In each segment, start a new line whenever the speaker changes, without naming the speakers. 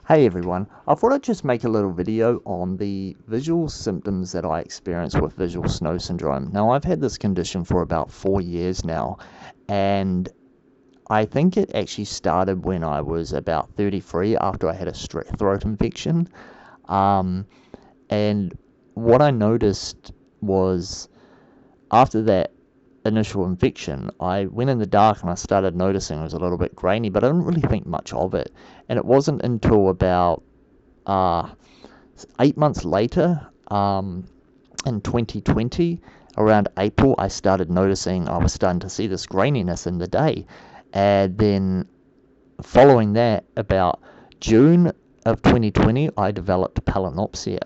Hey everyone, I thought I'd just make a little video on the visual symptoms that I experience with visual snow syndrome. Now, I've had this condition for about 4 years now, and I think it actually started when I was about 33 after I had a strep throat infection. Um, and what I noticed was after that initial infection, I went in the dark and I started noticing it was a little bit grainy, but I didn't really think much of it. And it wasn't until about uh, 8 months later, in 2020, around April, I started noticing I was starting to see this graininess in the day. And then following that, about June of 2020, I developed palinopsia,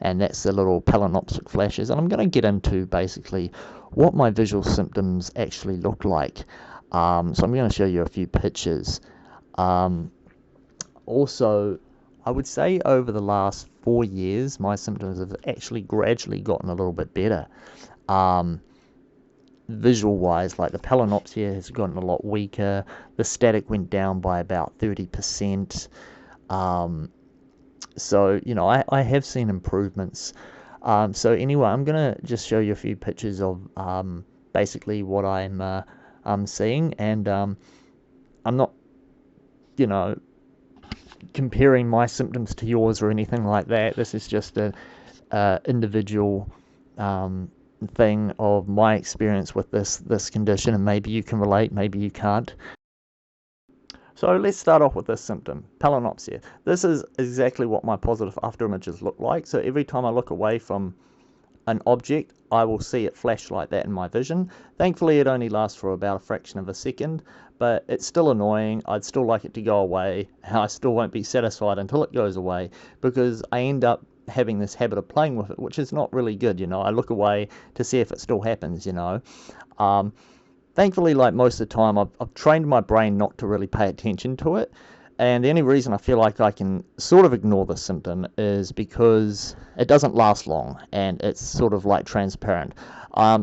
and that's the little palinopsic flashes. And I'm going to get into basically what my visual symptoms actually look like. So I'm going to show you a few pictures. Also, I would say over the last 4 years, my symptoms have actually gradually gotten a little bit better. Visual wise, like the palinopsia has gotten a lot weaker, the static went down by about 30%. So, I have seen improvements. So anyway, I'm gonna just show you a few pictures of basically what I'm seeing, and I'm not, you know, comparing my symptoms to yours or anything like that. This is just a individual thing of my experience with this condition, and maybe you can relate, maybe you can't. So let's start off with this symptom, palinopsia. This is exactly what my positive after images look like. So every time I look away from an object, I will see it flash like that in my vision. Thankfully, it only lasts for about a fraction of a second, but it's still annoying. I'd still like it to go away. I still won't be satisfied until it goes away, because I end up having this habit of playing with it, which is not really good. I look away to see if it still happens. Thankfully, like most of the time, I've trained my brain not to really pay attention to it. And the only reason I feel like I can sort of ignore the symptom is because it doesn't last long and it's sort of like transparent.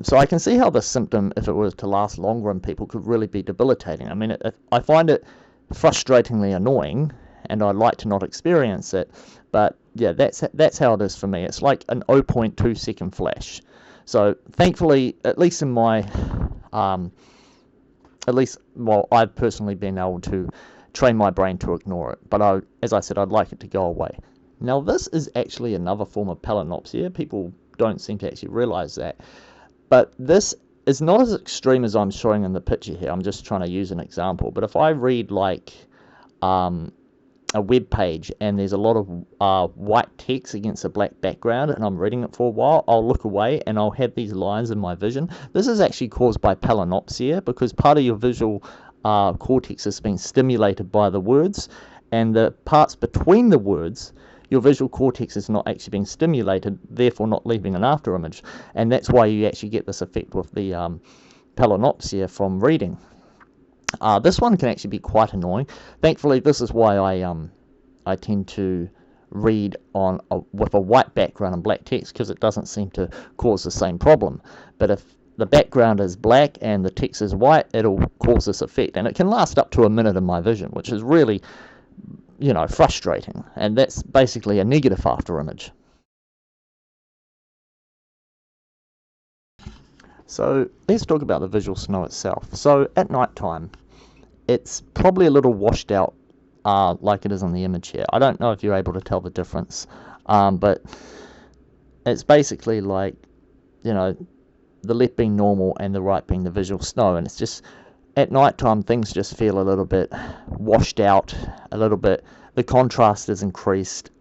So I can see how the symptom, if it was to last longer in people, could really be debilitating. I mean, I find it frustratingly annoying, and I'd like to not experience it. But yeah, that's how it is for me. It's like an 0.2 second flash. So thankfully, at least in my I've personally been able to train my brain to ignore it. But as I said, I'd like it to go away. Now, this is actually another form of palinopsia. People don't seem to actually realize that. But this is not as extreme as I'm showing in the picture here. I'm just trying to use an example. But if I read like a web page and there's a lot of white text against a black background and I'm reading it for a while, I'll look away and I'll have these lines in my vision. This is actually caused by palinopsia, because part of your visual cortex is being stimulated by the words, and the parts between the words, your visual cortex is not actually being stimulated, therefore not leaving an afterimage. And that's why you actually get this effect with the palinopsia from reading. This one can actually be quite annoying. Thankfully, this is why I tend to read with a white background and black text, because it doesn't seem to cause the same problem. But if the background is black and the text is white, it'll cause this effect, and it can last up to a minute in my vision, which is really, frustrating. And that's basically a negative afterimage. So let's talk about the visual snow itself. So at night time, it's probably a little washed out, like it is on the image here. I don't know if you're able to tell the difference, but it's basically like, the left being normal and the right being the visual snow. And it's just, at night time, things just feel a little bit washed out, a little bit, the contrast is increased.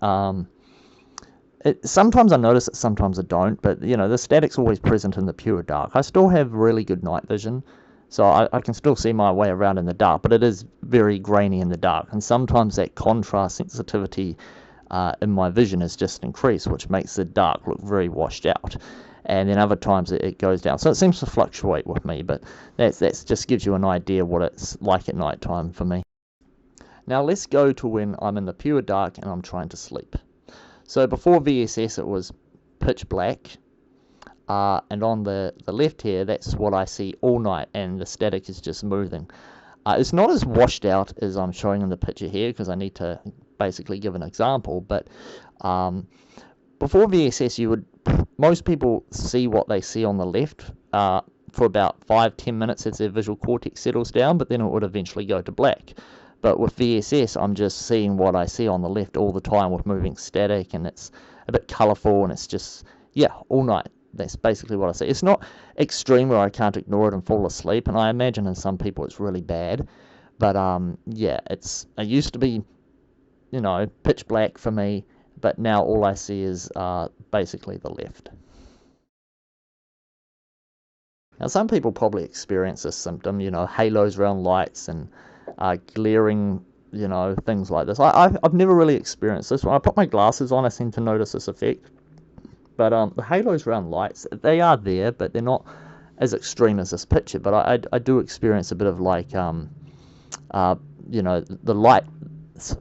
Sometimes I notice it, sometimes I don't, but the static's always present in the pure dark. I still have really good night vision, so I can still see my way around in the dark, but it is very grainy in the dark, and sometimes that contrast sensitivity in my vision is just increased, which makes the dark look very washed out. And then other times it goes down. So it seems to fluctuate with me, but that's just gives you an idea what it's like at night time for me. Now let's go to when I'm in the pure dark and I'm trying to sleep. So before VSS it was pitch black, and on the left here, that's what I see all night, and the static is just moving. It's not as washed out as I'm showing in the picture here, because I need to basically give an example, but before VSS, most people see what they see on the left for about 5-10 minutes as their visual cortex settles down, but then it would eventually go to black. But with VSS, I'm just seeing what I see on the left all the time with moving static, and it's a bit colourful, and it's just, yeah, all night. That's basically what I see. It's not extreme where I can't ignore it and fall asleep, and I imagine in some people it's really bad. But yeah, it used to be, pitch black for me, but now all I see is basically the left. Now, some people probably experience this symptom, halos around lights and glaring, things like this. I've never really experienced this. When I put my glasses on, I seem to notice this effect. But the halos around lights, they are there, but they're not as extreme as this picture. But I do experience a bit of like, the light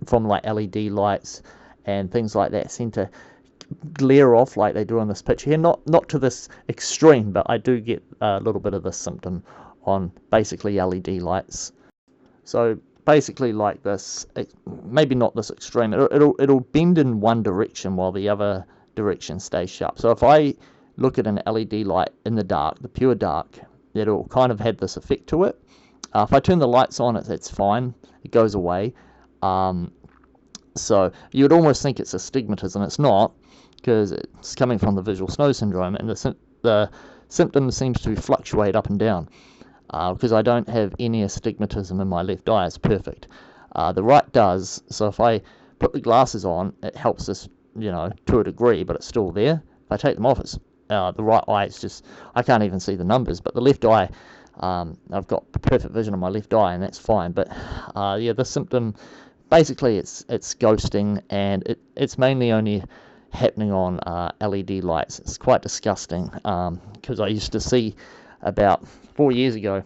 from like LED lights and things like that seem to glare off like they do in this picture here. Not to this extreme, but I do get a little bit of this symptom on basically LED lights. So basically like this, maybe not this extreme. It'll bend in one direction while the other direction stays sharp. So if I look at an LED light in the dark, the pure dark, it'll kind of have this effect to it. If I turn the lights on, it's fine. It goes away. So you would almost think it's astigmatism. It's not, because it's coming from the visual snow syndrome, and the symptoms seems to fluctuate up and down. Because I don't have any astigmatism in my left eye. It's perfect. The right does. So if I put the glasses on, it helps us, to a degree, but it's still there. If I take them off, it's the right eye. It's just, I can't even see the numbers. But the left eye, I've got perfect vision on my left eye, and that's fine. But yeah, the symptom, basically, it's ghosting, and it's mainly only happening on LED lights. It's quite disgusting, because I used to see about 4 years ago,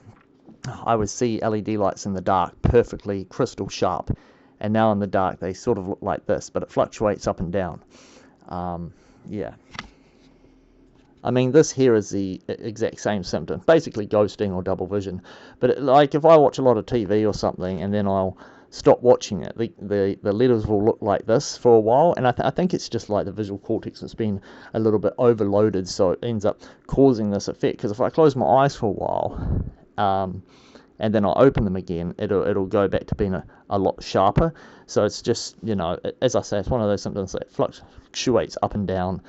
I would see LED lights in the dark perfectly crystal sharp, and now in the dark they sort of look like this, but it fluctuates up and down. Yeah. I mean, this here is the exact same symptom, basically ghosting or double vision. But like if I watch a lot of TV or something, and then I'll stop watching it, the letters will look like this for a while, and I think it's just like the visual cortex has been a little bit overloaded, so it ends up causing this effect. Because if I close my eyes for a while, and then I'll open them again, it'll go back to being a lot sharper. So it's just, as I say, it's one of those symptoms that fluctuates up and down.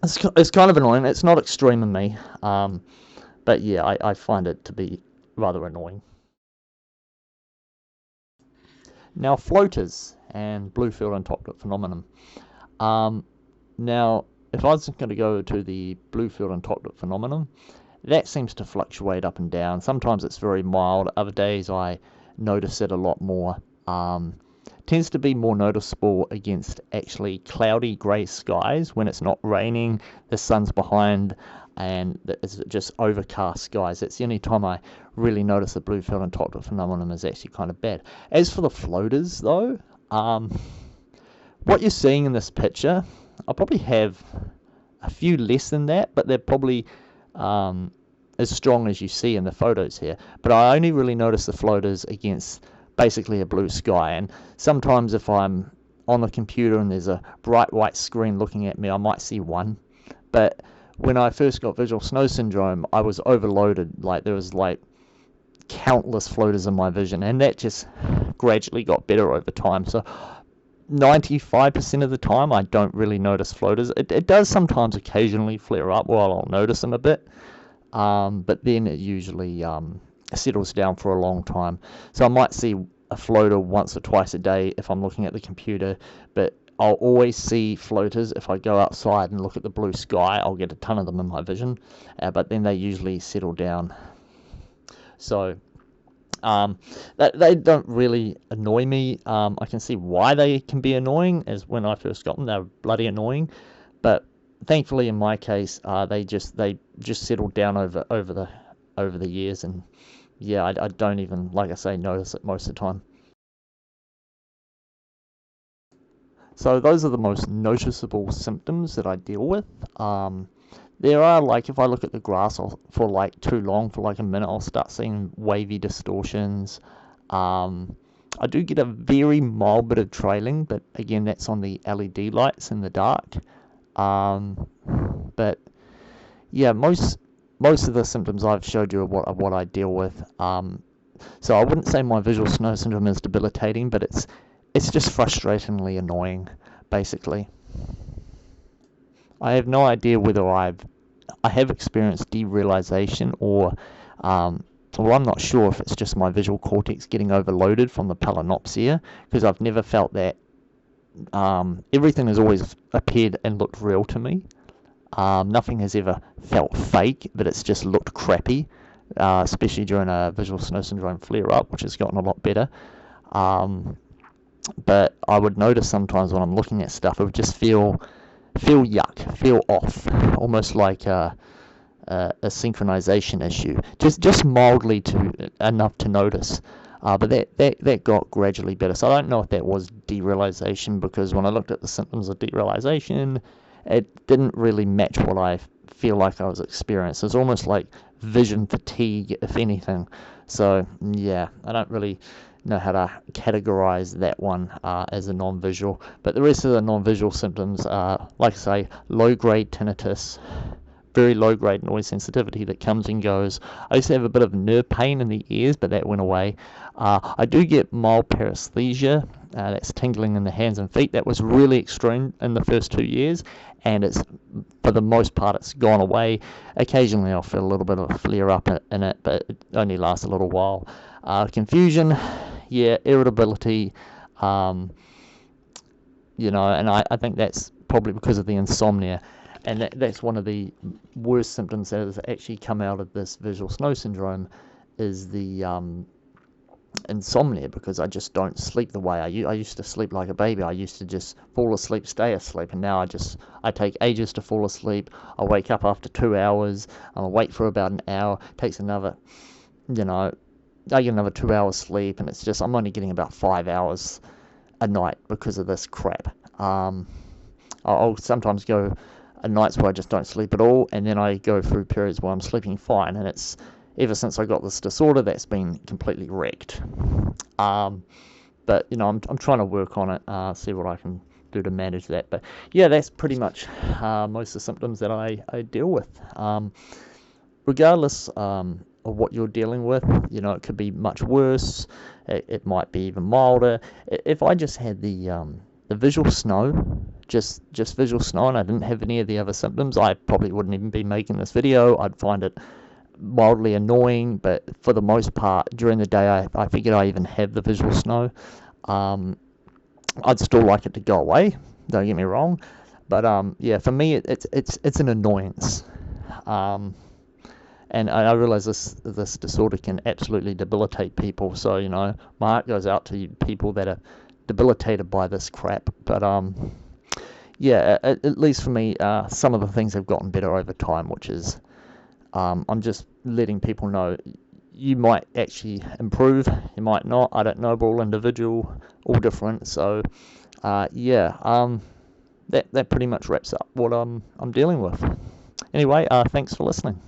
It's kind of annoying. It's not extreme in me, but yeah, I find it to be rather annoying. Now, floaters and blue field and top dot phenomenon. Now, if I was going to go to the blue field and top dot phenomenon, that seems to fluctuate up and down. Sometimes it's very mild. Other days I notice it a lot more. Tends to be more noticeable against actually cloudy grey skies when it's not raining, the sun's behind, and it's just overcast skies. That's the only time I really notice the blue field and top dot phenomenon is actually kind of bad. As for the floaters, though, what you're seeing in this picture, I'll probably have a few less than that, but they're probably as strong as you see in the photos here. But I only really notice the floaters against basically a blue sky, and sometimes if I'm on the computer and there's a bright white screen looking at me, I might see one. But when I first got visual snow syndrome, I was overloaded. Like there was like countless floaters in my vision, and that just gradually got better over time. So 95% of the time I don't really notice floaters. It does sometimes occasionally flare up while I'll notice them a bit, but then it usually settles down for a long time. So I might see a floater once or twice a day if I'm looking at the computer, but I'll always see floaters if I go outside and look at the blue sky. I'll get a ton of them in my vision, but then they usually settle down. So they don't really annoy me. I can see why they can be annoying, as when I first got them they were bloody annoying, but thankfully in my case they just settled down over the years, and yeah, I don't even, like I say, notice it most of the time. So those are the most noticeable symptoms that I deal with. There are, like, if I look at the grass for like too long, for like a minute, I'll start seeing wavy distortions. I do get a very mild bit of trailing, but again, that's on the LED lights in the dark. But yeah, most of the symptoms I've showed you are what I deal with. So I wouldn't say my visual snow syndrome is debilitating, but it's just frustratingly annoying, basically. I have no idea whether I have experienced derealization or well, I'm not sure if it's just my visual cortex getting overloaded from the palinopsia, because I've never felt that. Everything has always appeared and looked real to me. Nothing has ever felt fake, but it's just looked crappy, especially during a visual snow syndrome flare-up, which has gotten a lot better. But I would notice sometimes when I'm looking at stuff, it would just feel yuck, feel off, almost like a synchronization issue, just mildly enough to notice. But that got gradually better. So I don't know if that was derealization, because when I looked at the symptoms of derealization, it didn't really match what I feel like I was experiencing. It's almost like vision fatigue, if anything. So yeah, I don't really know how to categorize that one as a non-visual. But the rest of the non-visual symptoms are, like I say, low-grade tinnitus, very low-grade noise sensitivity that comes and goes. I used to have a bit of nerve pain in the ears, but that went away. I do get mild paresthesia, that's tingling in the hands and feet. That was really extreme in the first 2 years, and it's, for the most part, it's gone away. Occasionally I'll feel a little bit of a flare-up in it, but it only lasts a little while. Confusion, yeah, irritability, and I think that's probably because of the insomnia. And that's one of the worst symptoms that has actually come out of this visual snow syndrome, is the insomnia, because I just don't sleep the way I used to sleep like a baby. I used to just fall asleep, stay asleep, and now I take ages to fall asleep. I wake up after 2 hours, I'm awake for about an hour, takes another, I get another 2 hours sleep, and it's just, I'm only getting about 5 hours a night because of this crap. I'll sometimes go nights where I just don't sleep at all, and then I go through periods where I'm sleeping fine, and it's, ever since I got this disorder, that's been completely wrecked. But I'm trying to work on it, see what I can do to manage that. But yeah, that's pretty much most of the symptoms that I deal with. Regardless of what you're dealing with, it could be much worse. It might be even milder. If I just had the visual snow, just visual snow, and I didn't have any of the other symptoms, I probably wouldn't even be making this video. I'd find it mildly annoying, but for the most part, during the day, I figured I even have the visual snow. I'd still like it to go away, don't get me wrong, but yeah, for me, it's an annoyance. And I realize this disorder can absolutely debilitate people, so my heart goes out to people that are debilitated by this crap. But yeah, at least for me, some of the things have gotten better over time, which is, I'm just letting people know, you might actually improve, you might not, I don't know, we're all individual, all different. So yeah, that pretty much wraps up what I'm dealing with. Anyway, thanks for listening.